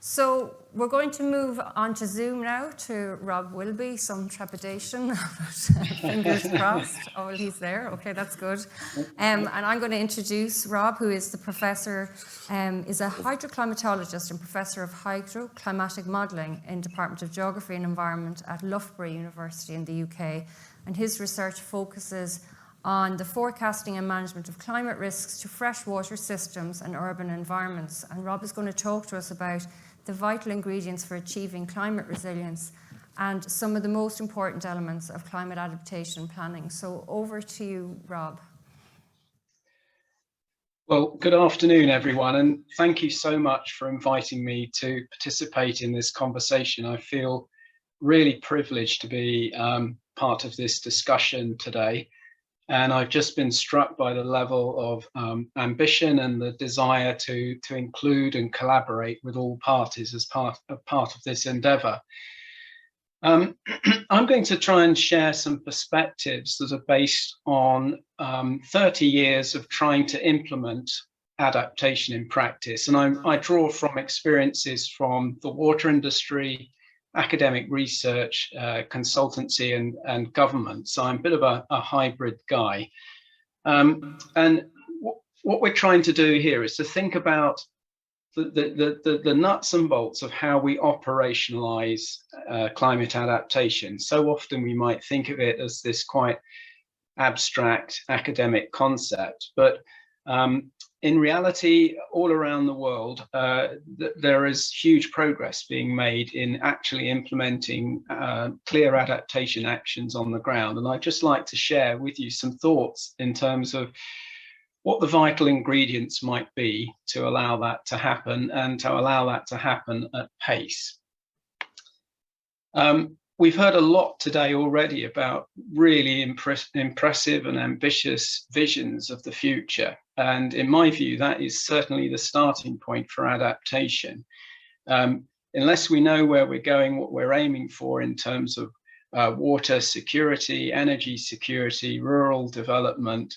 So we're going to move on to Zoom now to Rob Wilby, some trepidation, fingers crossed. Oh, well, he's there. Okay, that's good. And I'm going to introduce Rob, who is the professor, is a hydroclimatologist and professor of hydroclimatic modelling in Department of Geography and Environment at Loughborough University in the UK. And his research focuses on the forecasting and management of climate risks to freshwater systems and urban environments. And Rob is going to talk to us about the vital ingredients for achieving climate resilience and some of the most important elements of climate adaptation planning. So over to you, Rob. Well, good afternoon, everyone, and thank you so much for inviting me to participate in this conversation. I feel really privileged to be part of this discussion today. And I've just been struck by the level of ambition and the desire to include and collaborate with all parties as part of this endeavour. I'm going to try and share some perspectives that are based on 30 years of trying to implement adaptation in practice. And I draw from experiences from the water industry, academic research, consultancy and government. So I'm a bit of a hybrid guy. And what we're trying to do here is to think about the nuts and bolts of how we operationalize climate adaptation. So often we might think of it as this quite abstract academic concept, but in reality, all around the world, there is huge progress being made in actually implementing clear adaptation actions on the ground. And I'd just like to share with you some thoughts in terms of what the vital ingredients might be to allow that to happen and to allow that to happen at pace. We've heard a lot today already about really impressive and ambitious visions of the future. And in my view, that is certainly the starting point for adaptation. Unless we know where we're going, what we're aiming for in terms of water security, energy security, rural development,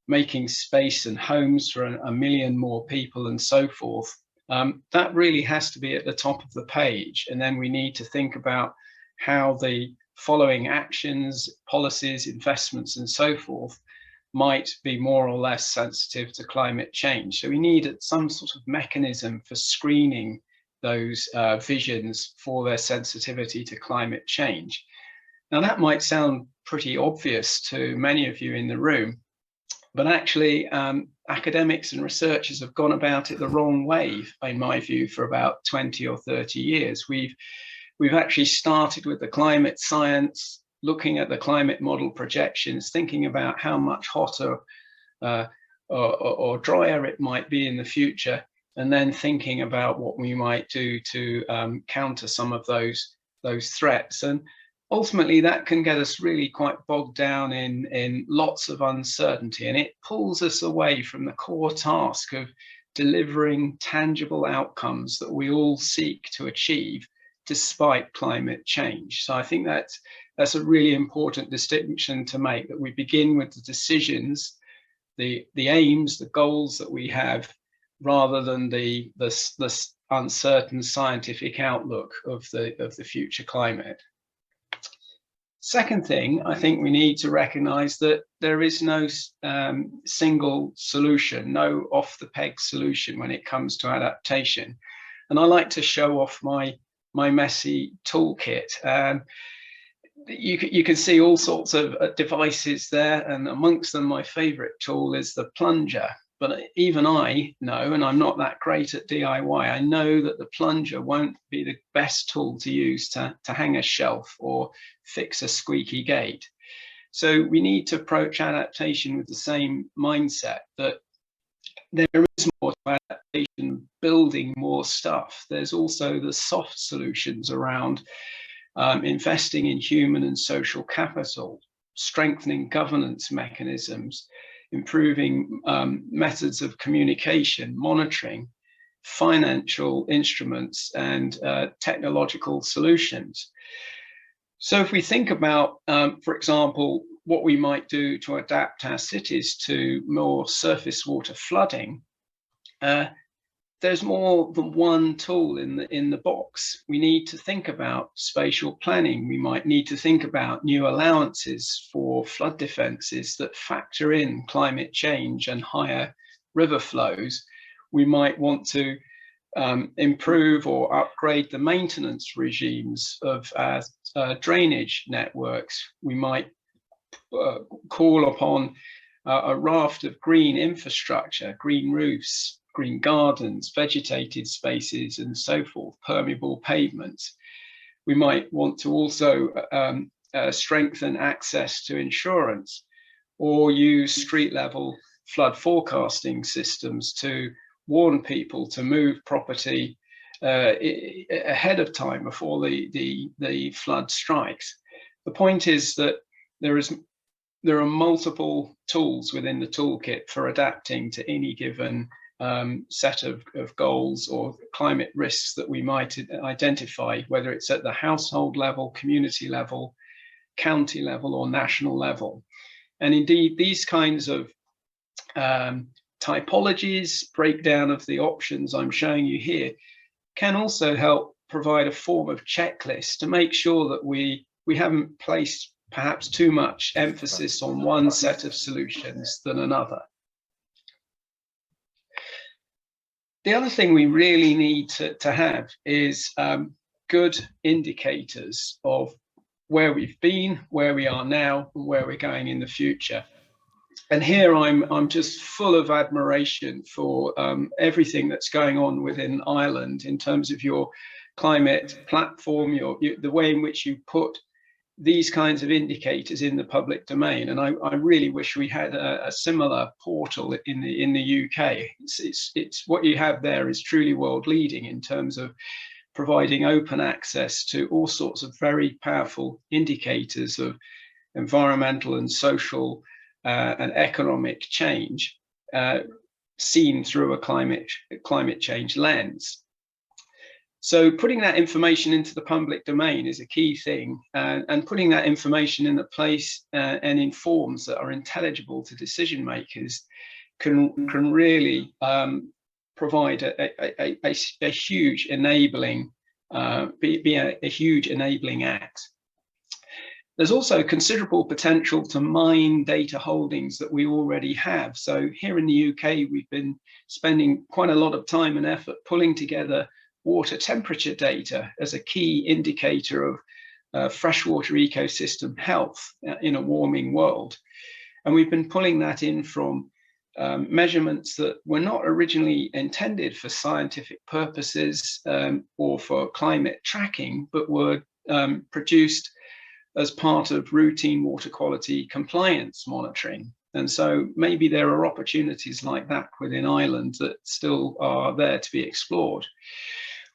making space and homes for a million more people and so forth, that really has to be at the top of the page. And then we need to think about how the following actions, policies, investments, and so forth might be more or less sensitive to climate change. So we need some sort of mechanism for screening those visions for their sensitivity to climate change. Now, that might sound pretty obvious to many of you in the room, but actually, academics and researchers have gone about it the wrong way, in my view, for about 20 or 30 years. We've actually started with the climate science, looking at the climate model projections, thinking about how much hotter or drier it might be in the future, and then thinking about what we might do to counter some of those threats. And ultimately, that can get us really quite bogged down in lots of uncertainty, and it pulls us away from the core task of delivering tangible outcomes that we all seek to achieve despite climate change. So I think that's a really important distinction to make, that we begin with the decisions, the aims, the goals that we have, rather than the uncertain scientific outlook of the future climate. Second thing, I think we need to recognize that there is no single solution, no off-the-peg solution when it comes to adaptation. And I like to show off my messy toolkit. You can see all sorts of devices there, and amongst them, my favorite tool is the plunger. But even I know, and I'm not that great at DIY, I know that the plunger won't be the best tool to use to hang a shelf or fix a squeaky gate. So we need to approach adaptation with the same mindset, that there is more to adaptation, building more stuff. There's also the soft solutions around investing in human and social capital, strengthening governance mechanisms, improving methods of communication, monitoring, financial instruments, and technological solutions. So if we think about, for example, what we might do to adapt our cities to more surface water flooding, there's more than one tool in the box. We need to think about spatial planning. We might need to think about new allowances for flood defences that factor in climate change and higher river flows. We might want to improve or upgrade the maintenance regimes of our drainage networks. We might call upon a raft of green infrastructure, green roofs, green gardens, vegetated spaces, and so forth, permeable pavements. We might want to also strengthen access to insurance, or use street level flood forecasting systems to warn people to move property ahead of time before the flood strikes. The point is that there are multiple tools within the toolkit for adapting to any given set of goals or climate risks that we might identify, whether it's at the household level, community level, county level, or national level. And indeed, these kinds of typologies, breakdown of the options I'm showing you here, can also help provide a form of checklist to make sure that we haven't placed perhaps too much emphasis on one set of solutions than another. The other thing we really need to have is good indicators of where we've been, where we are now, and where we're going in the future. And here I'm just full of admiration for everything that's going on within Ireland in terms of your climate platform, the way in which you put these kinds of indicators in the public domain. And I really wish we had a similar portal in the UK. It's what you have there is truly world leading in terms of providing open access to all sorts of very powerful indicators of environmental and social and economic change seen through a climate change lens. So putting that information into the public domain is a key thing, and putting that information in a place and in forms that are intelligible to decision makers can really provide a huge enabling, be a huge enabling act. There's also considerable potential to mine data holdings that we already have. So here in the UK, we've been spending quite a lot of time and effort pulling together water temperature data as a key indicator of freshwater ecosystem health in a warming world. And we've been pulling that in from measurements that were not originally intended for scientific purposes or for climate tracking, but were produced as part of routine water quality compliance monitoring. And so maybe there are opportunities like that within Ireland that still are there to be explored.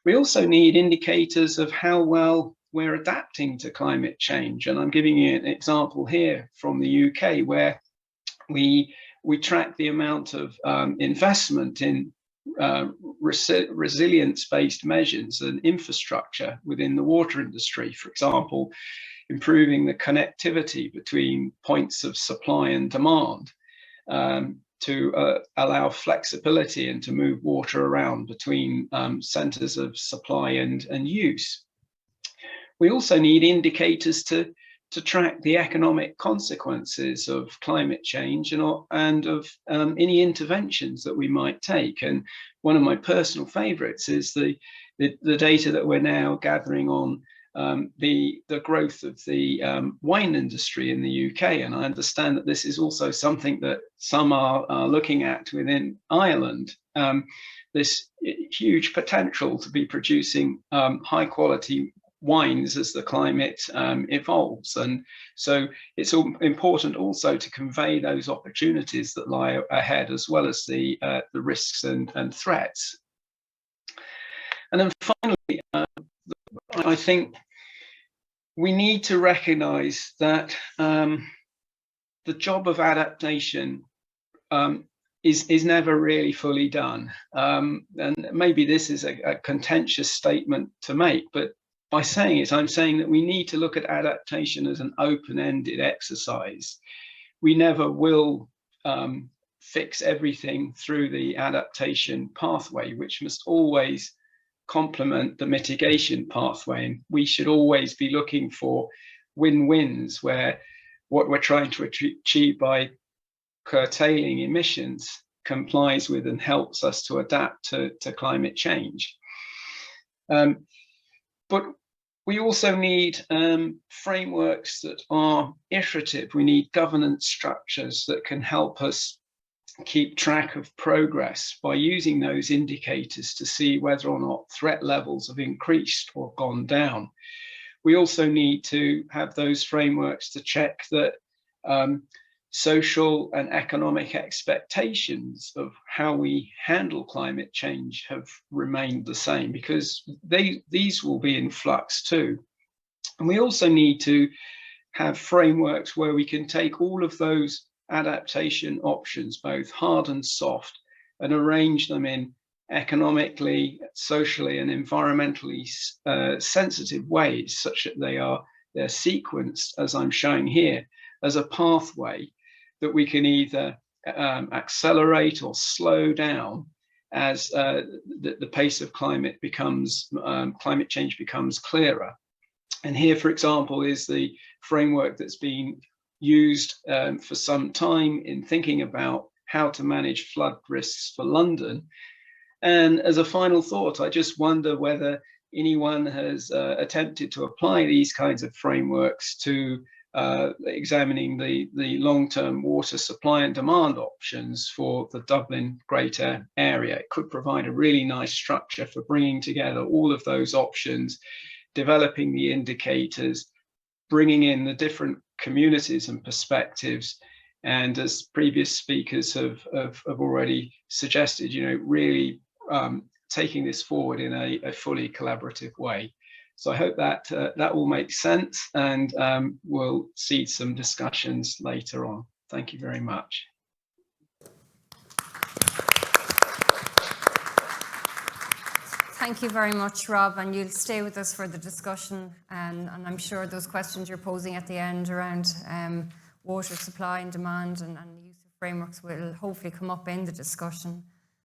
We also need indicators of how well we're adapting to climate change. And I'm giving you an example here from the UK, where we track the amount of investment in resilience-based measures and infrastructure within the water industry. For example, improving the connectivity between points of supply and demand to allow flexibility and to move water around between centres of supply and use. We also need indicators to track the economic consequences of climate change and of any interventions that we might take. And one of my personal favourites is the data that we're now gathering on the growth of the wine industry in the UK. And I understand that this is also something that some are looking at within Ireland, this huge potential to be producing high quality wines as the climate evolves. And so it's important also to convey those opportunities that lie ahead, as well as the risks and threats. And then finally, I think we need to recognize that the job of adaptation is never really fully done. And maybe this is a contentious statement to make, but by saying it, I'm saying that we need to look at adaptation as an open-ended exercise. We never will fix everything through the adaptation pathway, which must always complement the mitigation pathway. And we should always be looking for win-wins, where what we're trying to achieve by curtailing emissions complies with and helps us to adapt to climate change. But we also need frameworks that are iterative. We need governance structures that can help us keep track of progress by using those indicators to see whether or not threat levels have increased or gone down. We also need to have those frameworks to check that social and economic expectations of how we handle climate change have remained the same, because these will be in flux too. And we also need to have frameworks where we can take all of those adaptation options, both hard and soft, and arrange them in economically, socially, and environmentally sensitive ways, such that they're sequenced, as I'm showing here, as a pathway that we can either accelerate or slow down as the pace of climate change becomes clearer. And here, for example, is the framework that's been used for some time in thinking about how to manage flood risks for London. And as a final thought, I just wonder whether anyone has attempted to apply these kinds of frameworks to examining the long-term water supply and demand options for the Dublin Greater Area. It could provide a really nice structure for bringing together all of those options, developing the indicators, bringing in the different communities and perspectives, and as previous speakers have already suggested, really taking this forward in a fully collaborative way. So I hope that that will make sense, and we'll see some discussions later on. Thank you very much. Thank you very much, Rob, and you'll stay with us for the discussion, and I'm sure those questions you're posing at the end around water supply and demand and the use of frameworks will hopefully come up in the discussion.